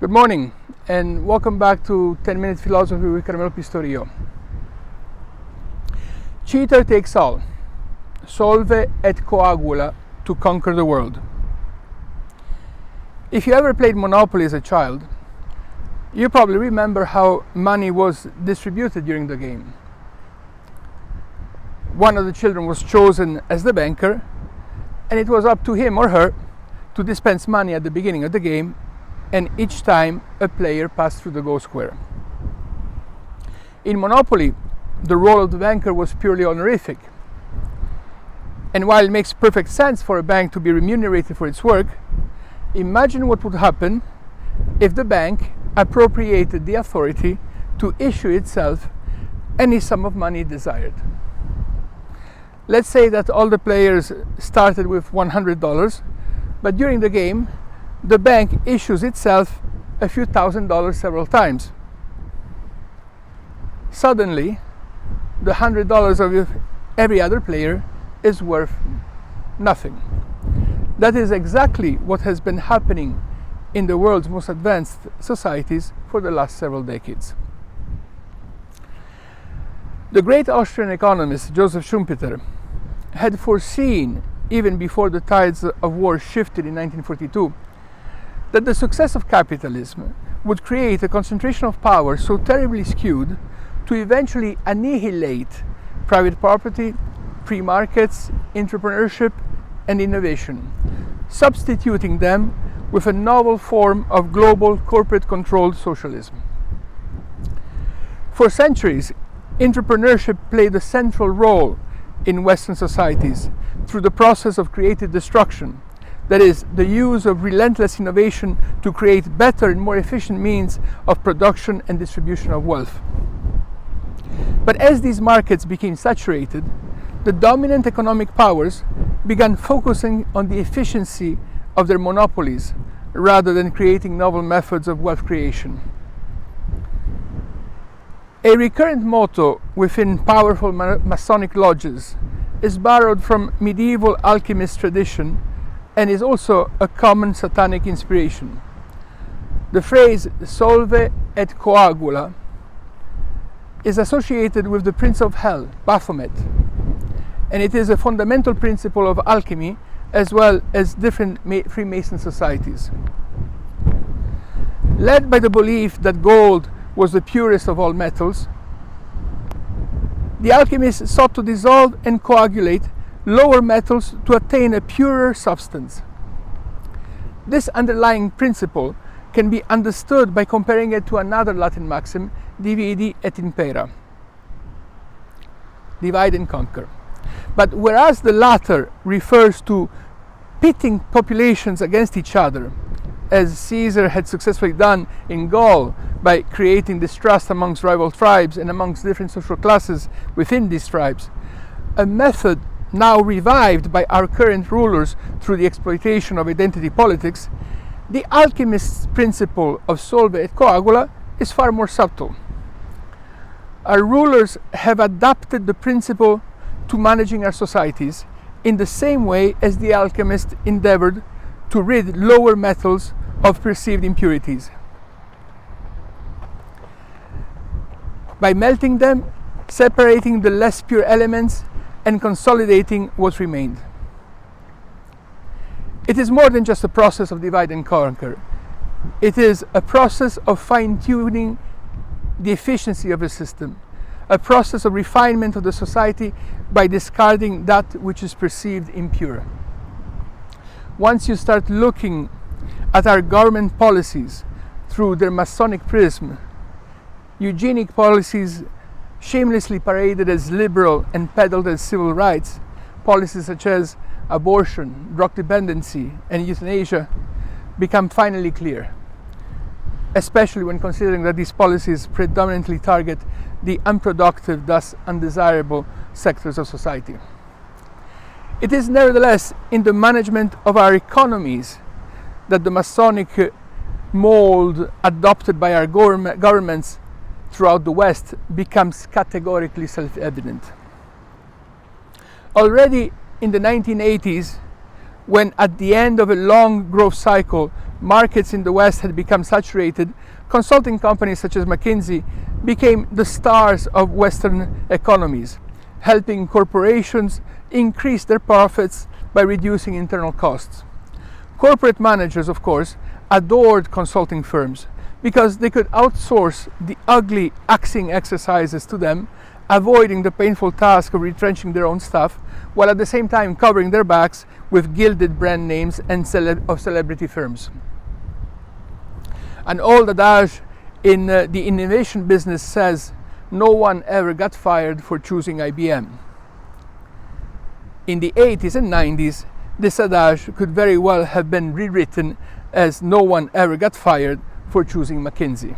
Good morning and welcome back to 10-Minute Philosophy with Carmelo Pistorio. Cheater takes all. Solve et coagula to conquer the world. If you ever played Monopoly as a child, you probably remember how money was distributed during the game. One of the children was chosen as the banker, and it was up to him or her to dispense money at the beginning of the game, and each time a player passed through the go square. In Monopoly, the role of the banker was purely honorific. And while it makes perfect sense for a bank to be remunerated for its work, imagine what would happen if the bank appropriated the authority to issue itself any sum of money desired. Let's say that all the players started with $100, but during the game, the bank issues itself a few $1,000s several times. Suddenly, the $100 of every other player is worth nothing. That is exactly what has been happening in the world's most advanced societies for the last several decades. The great Austrian economist Joseph Schumpeter had foreseen, even before the tides of war shifted in 1942, that the success of capitalism would create a concentration of power so terribly skewed to eventually annihilate private property, free markets, entrepreneurship, and innovation, substituting them with a novel form of global corporate-controlled socialism. For centuries, entrepreneurship played a central role in Western societies through the process of creative destruction, that is, the use of relentless innovation to create better and more efficient means of production and distribution of wealth. But as these markets became saturated, the dominant economic powers began focusing on the efficiency of their monopolies rather than creating novel methods of wealth creation. A recurrent motto within powerful Masonic lodges is borrowed from medieval alchemist tradition and is also a common satanic inspiration. The phrase solve et coagula is associated with the prince of hell, Baphomet, and it is a fundamental principle of alchemy as well as different Freemason societies. Led by the belief that gold was the purest of all metals, the alchemists sought to dissolve and coagulate lower metals to attain a purer substance. This underlying principle can be understood by comparing it to another Latin maxim, dividi et impera, divide and conquer. But whereas the latter refers to pitting populations against each other, as Caesar had successfully done in Gaul by creating distrust amongst rival tribes and amongst different social classes within these tribes, a method now revived by our current rulers through the exploitation of identity politics, the alchemist's principle of solve et coagula is far more subtle. Our rulers have adapted the principle to managing our societies in the same way as the alchemist endeavored to rid lower metals of perceived impurities. By melting them, separating the less pure elements, and consolidating what remained. It is more than just a process of divide and conquer. It is a process of fine-tuning the efficiency of a system, a process of refinement of the society by discarding that which is perceived impure. Once you start looking at our government policies through their Masonic prism, eugenic policies shamelessly paraded as liberal and peddled as civil rights, policies such as abortion, drug dependency, and euthanasia become finally clear, especially when considering that these policies predominantly target the unproductive, thus undesirable sectors of society. It is nevertheless in the management of our economies that the Masonic mold adopted by our governments throughout the West becomes categorically self-evident. Already in the 1980s, when at the end of a long growth cycle, markets in the West had become saturated, consulting companies such as McKinsey became the stars of Western economies, helping corporations increase their profits by reducing internal costs. Corporate managers, of course, adored consulting firms because they could outsource the ugly axing exercises to them, avoiding the painful task of retrenching their own staff, while at the same time covering their backs with gilded brand names and of celebrity firms. An old adage in the innovation business says, "No one ever got fired for choosing IBM." In the 80s and 90s, this adage could very well have been rewritten as "No one ever got fired for choosing McKinsey."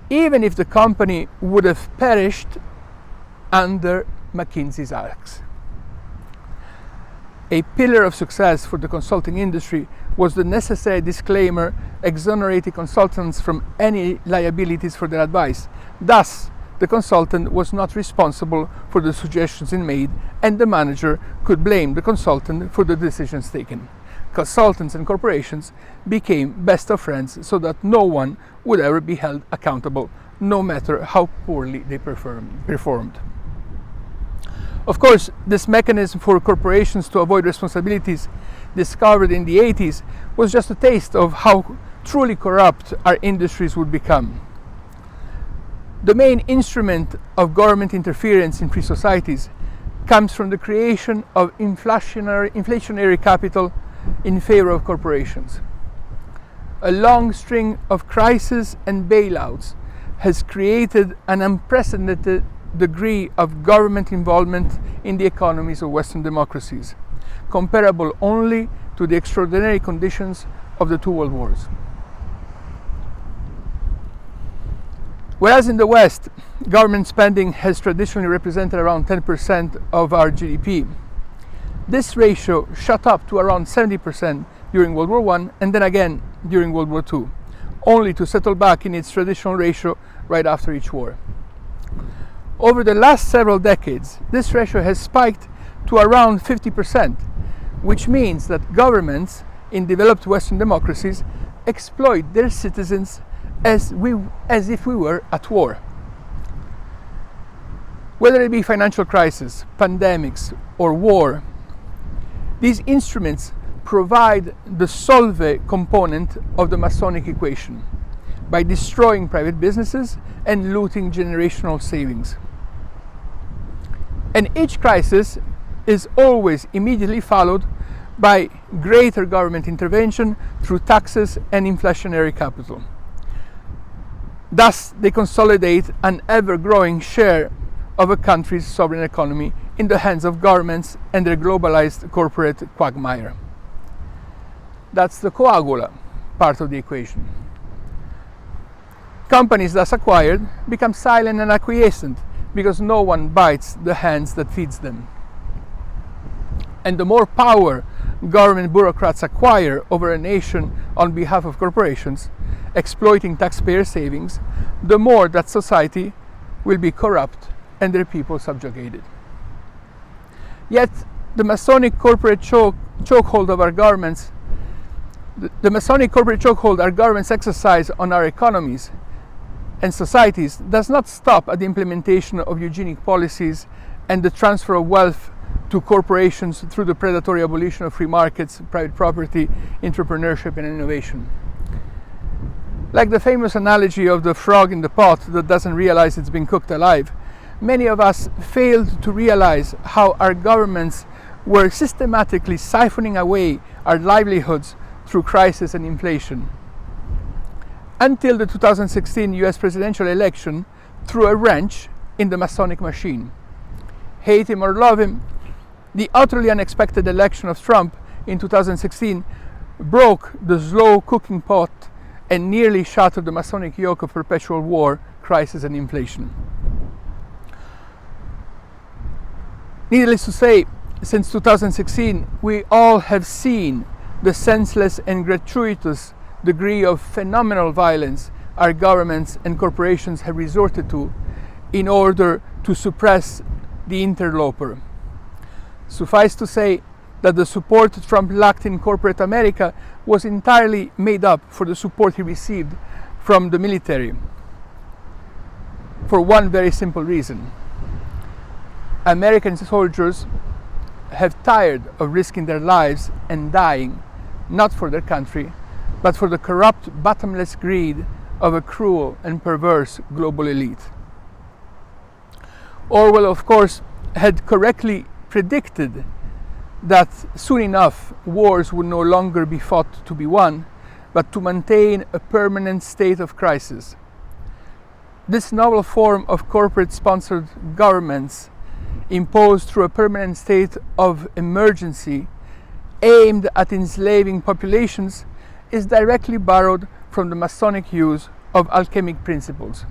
Even if the company would have perished under McKinsey's axe. A pillar of success for the consulting industry was the necessary disclaimer exonerating consultants from any liabilities for their advice. Thus, the consultant was not responsible for the suggestions it made, and the manager could blame the consultant for the decisions taken. Consultants and corporations became best of friends so that no one would ever be held accountable, no matter how poorly they performed. Of course, this mechanism for corporations to avoid responsibilities, discovered in the 80s, was just a taste of how truly corrupt our industries would become. The main instrument of government interference in free societies comes from the creation of inflationary capital in favor of corporations. A long string of crises and bailouts has created an unprecedented degree of government involvement in the economies of Western democracies, comparable only to the extraordinary conditions of the two world wars. Whereas in the West, government spending has traditionally represented around 10% of our GDP, this ratio shot up to around 70% during World War I and then again during World War II, only to settle back in its traditional ratio right after each war. Over the last several decades, this ratio has spiked to around 50%, which means that governments in developed Western democracies exploit their citizens as if we were at war. Whether it be financial crisis, pandemics, or war, these instruments provide the solve component of the Masonic equation by destroying private businesses and looting generational savings. And each crisis is always immediately followed by greater government intervention through taxes and inflationary capital. Thus, they consolidate an ever-growing share of a country's sovereign economy in the hands of governments and their globalized corporate quagmire. That's the coagula part of the equation. Companies thus acquired become silent and acquiescent because no one bites the hands that feeds them. And the more power government bureaucrats acquire over a nation on behalf of corporations, exploiting taxpayer savings, the more that society will be corrupt and their people subjugated. Yet, the Masonic corporate chokehold of our governments, the Masonic corporate chokehold our governments exercise on our economies and societies does not stop at the implementation of eugenic policies and the transfer of wealth to corporations through the predatory abolition of free markets, private property, entrepreneurship, and innovation. Like the famous analogy of the frog in the pot that doesn't realize it's been cooked alive, many of us failed to realize how our governments were systematically siphoning away our livelihoods through crisis and inflation. Until the 2016 US presidential election threw a wrench in the Masonic machine. Hate him or love him, the utterly unexpected election of Trump in 2016 broke the slow cooking pot and nearly shattered the Masonic yoke of perpetual war, crisis, and inflation. Needless to say, since 2016, we all have seen the senseless and gratuitous degree of phenomenal violence our governments and corporations have resorted to in order to suppress the interloper. Suffice to say, that the support Trump lacked in corporate America was entirely made up for the support he received from the military. For one very simple reason. American soldiers have tired of risking their lives and dying, not for their country, but for the corrupt, bottomless greed of a cruel and perverse global elite. Orwell, of course, had correctly predicted that soon enough wars would no longer be fought to be won, but to maintain a permanent state of crisis. This novel form of corporate-sponsored governments, imposed through a permanent state of emergency aimed at enslaving populations, is directly borrowed from the Masonic use of alchemic principles.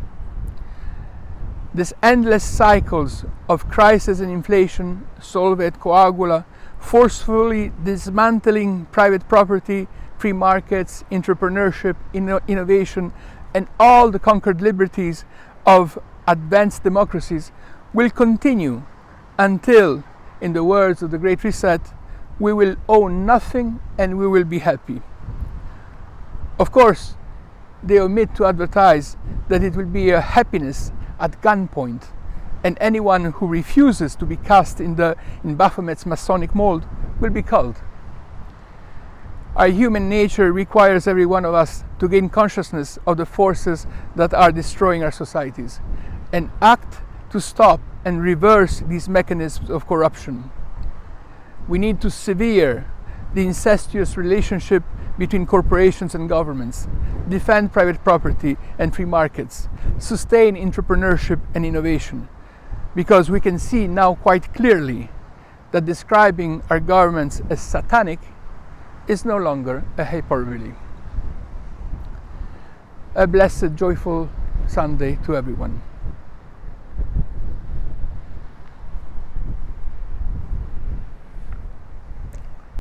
These endless cycles of crisis and inflation, solve et coagula, forcefully dismantling private property, free markets, entrepreneurship, innovation, and all the conquered liberties of advanced democracies will continue until, in the words of the Great Reset, we will own nothing and we will be happy. Of course, they omit to advertise that it will be a happiness at gunpoint, and anyone who refuses to be cast in Baphomet's Masonic mold will be culled. Our human nature requires every one of us to gain consciousness of the forces that are destroying our societies and act to stop and reverse these mechanisms of corruption. We need to sever the incestuous relationship between corporations and governments, defend private property and free markets, sustain entrepreneurship and innovation, because we can see now quite clearly that describing our governments as satanic is no longer a hyperbole. A blessed, joyful Sunday to everyone.